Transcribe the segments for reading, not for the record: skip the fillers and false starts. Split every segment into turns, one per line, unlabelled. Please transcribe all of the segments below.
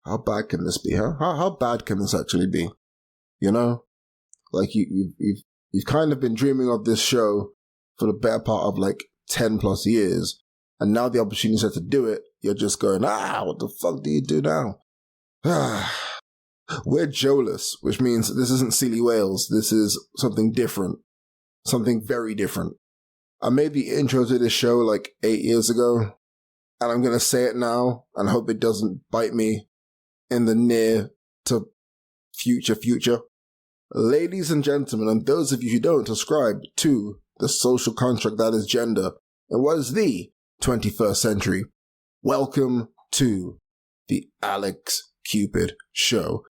how bad can this be, huh? How bad can this actually be? You know? Like, you've kind of been dreaming of this show for the better part of, 10 plus years, and now the opportunity set to do it, you're just going, what the fuck do you do now? We're Joeless, which means this isn't Silly Whales. This is something different. Something very different. I made the intro to this show 8 years ago, and I'm going to say it now and hope it doesn't bite me in the near to future. Ladies and gentlemen, and those of you who don't subscribe to the social construct that is gender and what is the 21st century, welcome to the Alex Cupid Show.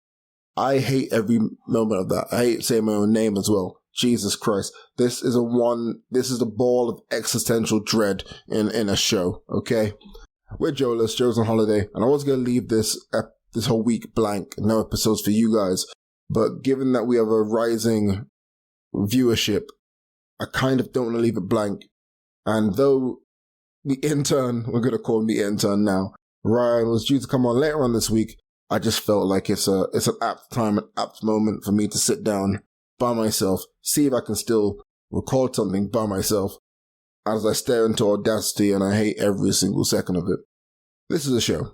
I hate every moment of that. I hate saying my own name as well. Jesus Christ. This is the ball of existential dread in a show, okay? We're Joeless, Joe's on holiday, and I was going to leave this whole week blank, no episodes for you guys, but given that we have a rising viewership, I kind of don't want to leave it blank. And though the intern, we're going to call him the intern now, Ryan was due to come on later on this week, I just felt like it's an apt time, an apt moment for me to sit down by myself, see if I can still record something by myself as I stare into Audacity and I hate every single second of it. This is a show.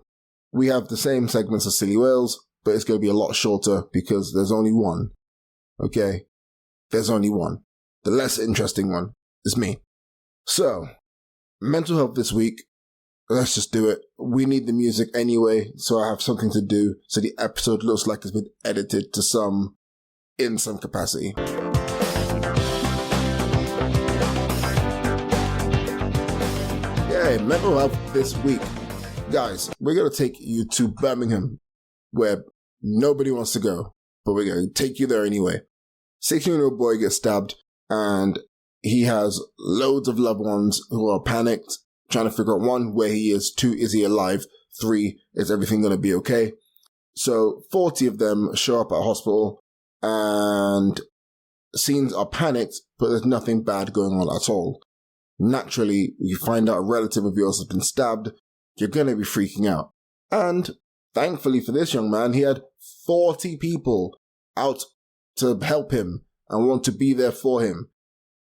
We have the same segments as Silly Whales, but it's going to be a lot shorter because there's only one. Okay? There's only one. The less interesting one is me. So, mental health this week. Let's just do it. We need the music anyway, so I have something to do, so the episode looks like it's been edited in some capacity. Yay, mental health this week. Guys, we're going to take you to Birmingham, where nobody wants to go, but we're going to take you there anyway. 16-year-old boy gets stabbed, and he has loads of loved ones who are panicked, trying to figure out 1, where he is, 2, is he alive, 3, is everything going to be okay? So 40 of them show up at a hospital, and scenes are panicked, but there's nothing bad going on at all. Naturally, you find out a relative of yours has been stabbed, you're going to be freaking out. And thankfully for this young man, he had 40 people out to help him and want to be there for him.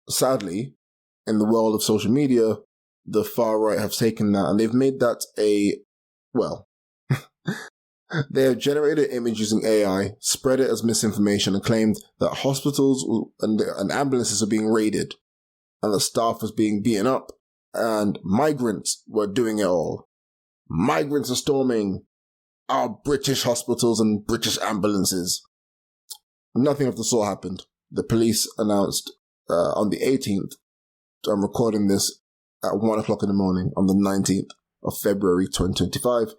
Sadly, in the world of social media, the far right have taken that and they've made that they have generated an image using AI, spread it as misinformation, and claimed that hospitals and ambulances are being raided and the staff was being beaten up and migrants were doing it all. Migrants are storming our British hospitals and British ambulances. Nothing of the sort happened. The police announced on the 18th, I'm recording this at 1 o'clock in the morning on the 19th of February 2025,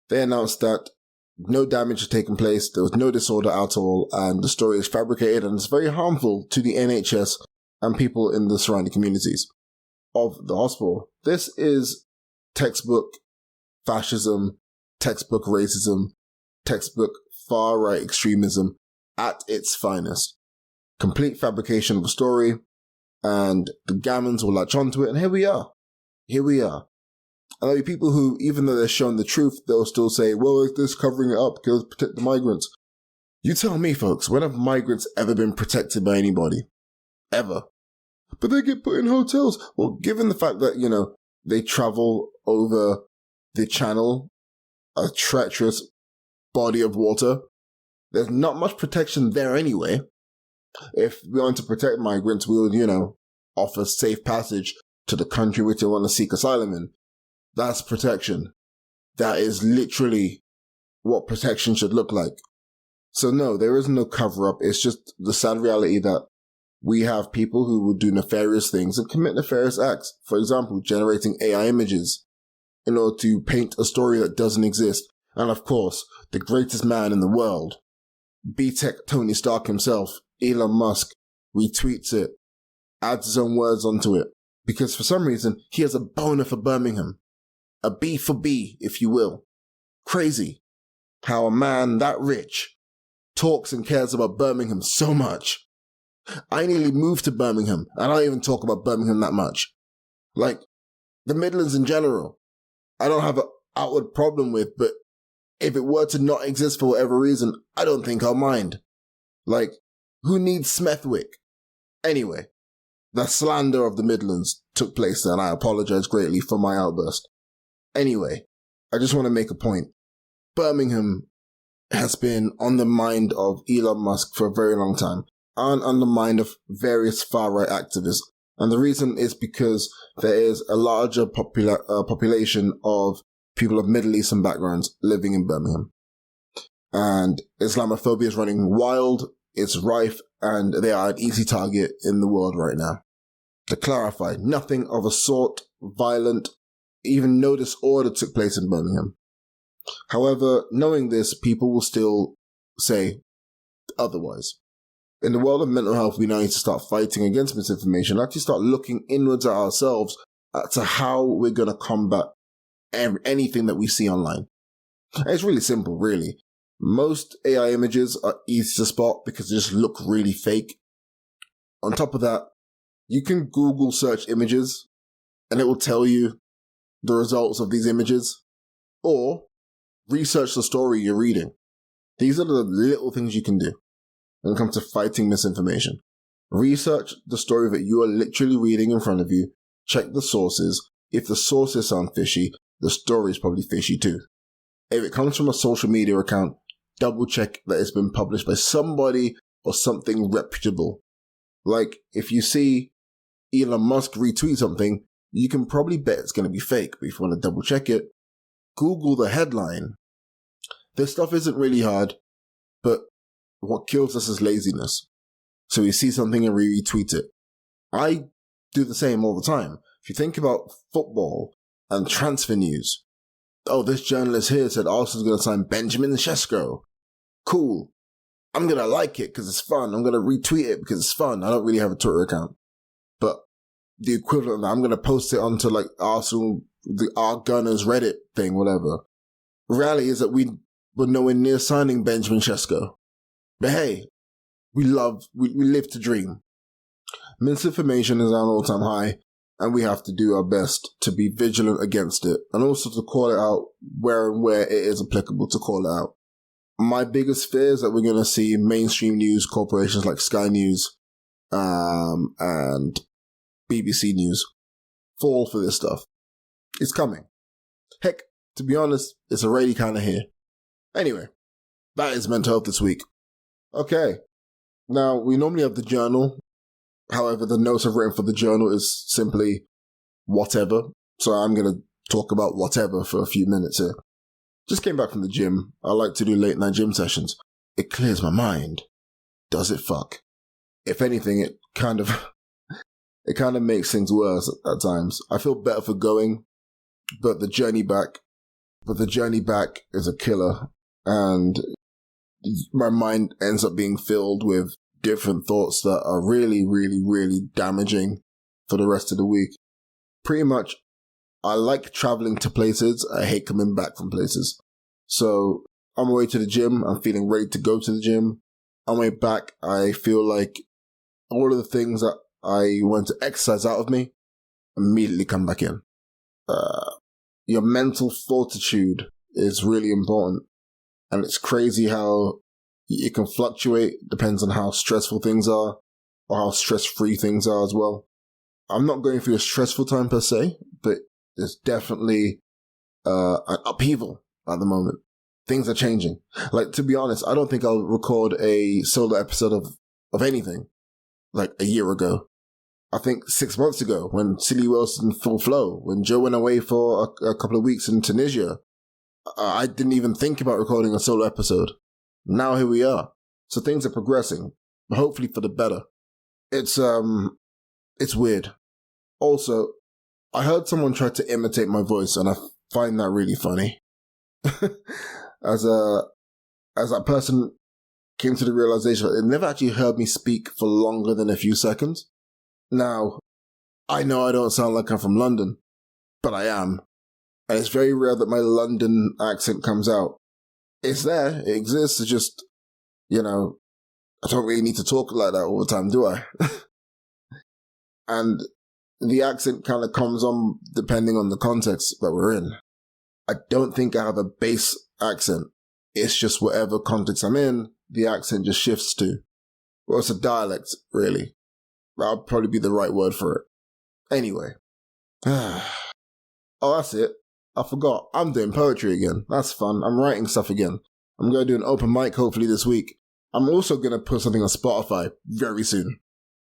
they announced that no damage had taken place, there was no disorder at all, and the story is fabricated and it's very harmful to the NHS and people in the surrounding communities of the hospital. This is textbook fascism, textbook racism, textbook far-right extremism at its finest. Complete fabrication of a story, and the gammons will latch onto it, and here we are. And there'll be people who, even though they're shown the truth, they'll still say, well, is this covering it up because protect the migrants? You tell me, folks, when have migrants ever been protected by anybody? Ever. But they get put in hotels. Well, given the fact that, they travel over the channel, a treacherous body of water, there's not much protection there anyway. If we want to protect migrants, we would, offer safe passage to the country which they want to seek asylum in. That's protection. That is literally what protection should look like. So no, there is no cover-up. It's just the sad reality that we have people who will do nefarious things and commit nefarious acts. For example, generating AI images in order to paint a story that doesn't exist. And of course, the greatest man in the world, B-Tech Tony Stark himself, Elon Musk, retweets it, adds his own words onto it, because for some reason, he has a boner for Birmingham. A B for B, if you will. Crazy how a man that rich talks and cares about Birmingham so much. I nearly moved to Birmingham, and I don't even talk about Birmingham that much. Like, the Midlands in general, I don't have an outward problem with, but if it were to not exist for whatever reason, I don't think I'll mind. Like, who needs Smethwick? Anyway, the slander of the Midlands took place there, and I apologize greatly for my outburst. Anyway, I just want to make a point. Birmingham has been on the mind of Elon Musk for a very long time, and on the mind of various far-right activists. And the reason is because there is a larger population of people of Middle Eastern backgrounds living in Birmingham. And Islamophobia is running wild, it's rife, and they are an easy target in the world right now. To clarify, nothing of a sort, violent, even no disorder took place in Birmingham. However, knowing this, people will still say otherwise. In the world of mental health, we now need to start fighting against misinformation, actually start looking inwards at ourselves to how we're going to combat anything that we see online. And it's really simple, really. Most AI images are easy to spot because they just look really fake. On top of that, you can Google search images and it will tell you the results of these images, or research the story you're reading. These are the little things you can do when it comes to fighting misinformation. Research the story that you are literally reading in front of you. Check the sources. If the sources sound fishy, the story is probably fishy too. If it comes from a social media account, double check that it's been published by somebody or something reputable. Like, if you see Elon Musk retweet something, you can probably bet it's going to be fake, but if you want to double check it, Google the headline. This stuff isn't really hard, but what kills us is laziness. So we see something and we retweet it. I do the same all the time. If you think about football and transfer news, oh, this journalist here said Arsenal's going to sign Benjamin Sesko. Cool. I'm going to like it because it's fun. I'm going to retweet it because it's fun. I don't really have a Twitter account. But the equivalent of that, I'm going to post it onto like Arsenal, our Gunners Reddit thing, whatever. The reality is that we were nowhere near signing Benjamin Sesko. But hey, we live to dream. Misinformation is at an all-time high, and we have to do our best to be vigilant against it, and also to call it out where it is applicable to call it out. My biggest fear is that we're going to see mainstream news corporations like Sky News and BBC News fall for this stuff. It's coming. Heck, to be honest, it's already kind of here. Anyway, that is mental health this week. Okay, now we normally have the journal. However, the notes I've written for the journal is simply whatever. So I'm going to talk about whatever for a few minutes here. Just came back from the gym. I like to do late night gym sessions. It clears my mind. Does it fuck? If anything, it kind of makes things worse at times. I feel better for going, but the journey back is a killer, and my mind ends up being filled with different thoughts that are really, really, really damaging for the rest of the week. Pretty much, I like traveling to places. I hate coming back from places. So on my way to the gym, I'm feeling ready to go to the gym. On my way back, I feel like all of the things that I want to exercise out of me immediately come back in. Your mental fortitude is really important. And it's crazy how it can fluctuate, depends on how stressful things are or how stress-free things are as well. I'm not going through a stressful time per se, but there's definitely an upheaval at the moment. Things are changing. Like, to be honest, I don't think I'll record a solo episode of anything like a year ago. I think 6 months ago when Silly Wilson full flow, when Joe went away for a couple of weeks in Tunisia, I didn't even think about recording a solo episode. Now here we are. So things are progressing, but hopefully for the better. It's weird. Also, I heard someone try to imitate my voice, and I find that really funny. As that person came to the realization that they never actually heard me speak for longer than a few seconds. Now, I know I don't sound like I'm from London, but I am. And it's very rare that my London accent comes out. It's there, it exists, it's just, I don't really need to talk like that all the time, do I? And the accent kind of comes on depending on the context that we're in. I don't think I have a bass accent. It's just whatever context I'm in, the accent just shifts to. Well, it's a dialect, really. That would probably be the right word for it. Anyway. Oh, that's it. I forgot. I'm doing poetry again. That's fun. I'm writing stuff again. I'm going to do an open mic hopefully this week. I'm also going to put something on Spotify very soon.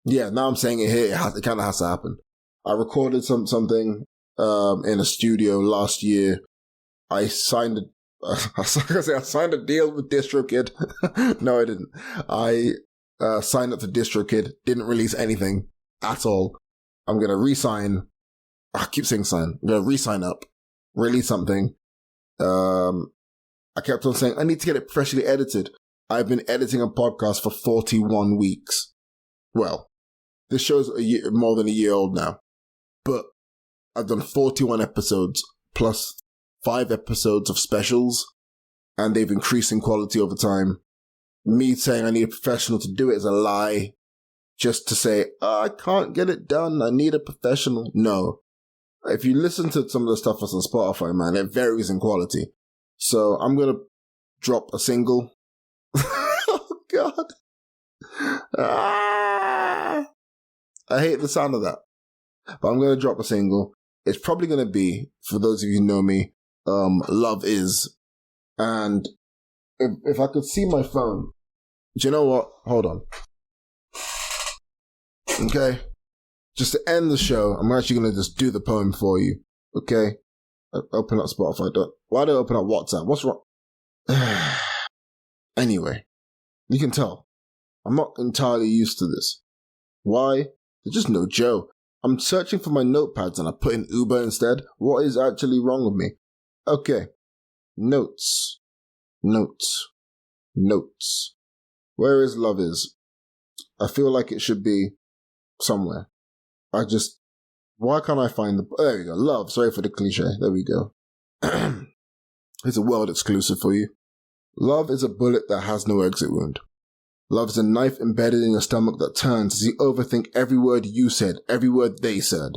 Yeah, now I'm saying it here. It kind of has to happen. I recorded something in a studio last year. I signed I signed a deal with DistroKid. No, I didn't. I signed up to DistroKid. Didn't release anything at all. I'm going to re-sign. I keep saying sign. I'm going to re-sign up. Release something. I kept on saying, I need to get it professionally edited. I've been editing a podcast for 41 weeks. Well, this show's more than a year old now. But I've done 41 episodes plus 5 episodes of specials, and they've increased in quality over time. Me saying I need a professional to do it is a lie. Just to say, I can't get it done, I need a professional. No. If you listen to some of the stuff that's on Spotify, man, it varies in quality. So I'm going to drop a single. Oh, God. I hate the sound of that. But I'm going to drop a single. It's probably going to be, for those of you who know me, Love Is. And if I could see my phone. Do you know what? Hold on. Okay? Just to end the show, I'm actually going to just do the poem for you. Okay? Open up Spotify. Why do I open up WhatsApp? What's wrong? Anyway, you can tell. I'm not entirely used to this. Why? There's just no Joe. I'm searching for my notepads and I put in Uber instead. What is actually wrong with me? Okay. Notes. Where is Love Is? I feel like it should be somewhere. Why can't I find there we go. Love. Sorry for the cliche. There we go. It's a world exclusive for you. Love is a bullet that has no exit wound. Love is a knife embedded in your stomach that turns as you overthink every word you said, every word they said.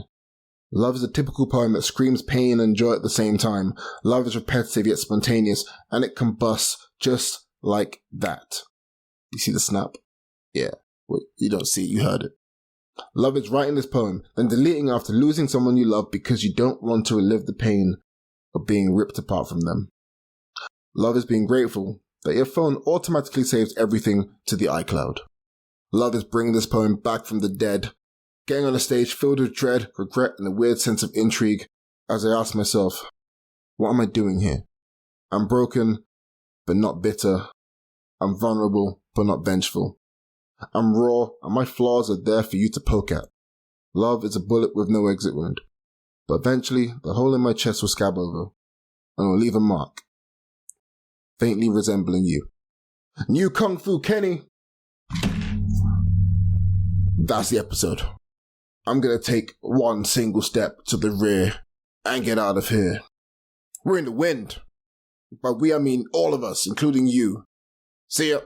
Love is a typical poem that screams pain and joy at the same time. Love is repetitive yet spontaneous, and it combusts just like that. You see the snap? Yeah. Well, you don't see it, you heard it. Love is writing this poem, then deleting after losing someone you love because you don't want to relive the pain of being ripped apart from them. Love is being grateful that your phone automatically saves everything to the iCloud. Love is bringing this poem back from the dead, getting on a stage filled with dread, regret, and a weird sense of intrigue as I ask myself, what am I doing here? I'm broken, but not bitter. I'm vulnerable, but not vengeful. I'm raw, and my flaws are there for you to poke at. Love is a bullet with no exit wound. But eventually, the hole in my chest will scab over, and will leave a mark, faintly resembling you. New Kung Fu Kenny! That's the episode. I'm gonna take one single step to the rear and get out of here. We're in the wind. By we, I mean all of us, including you. See ya.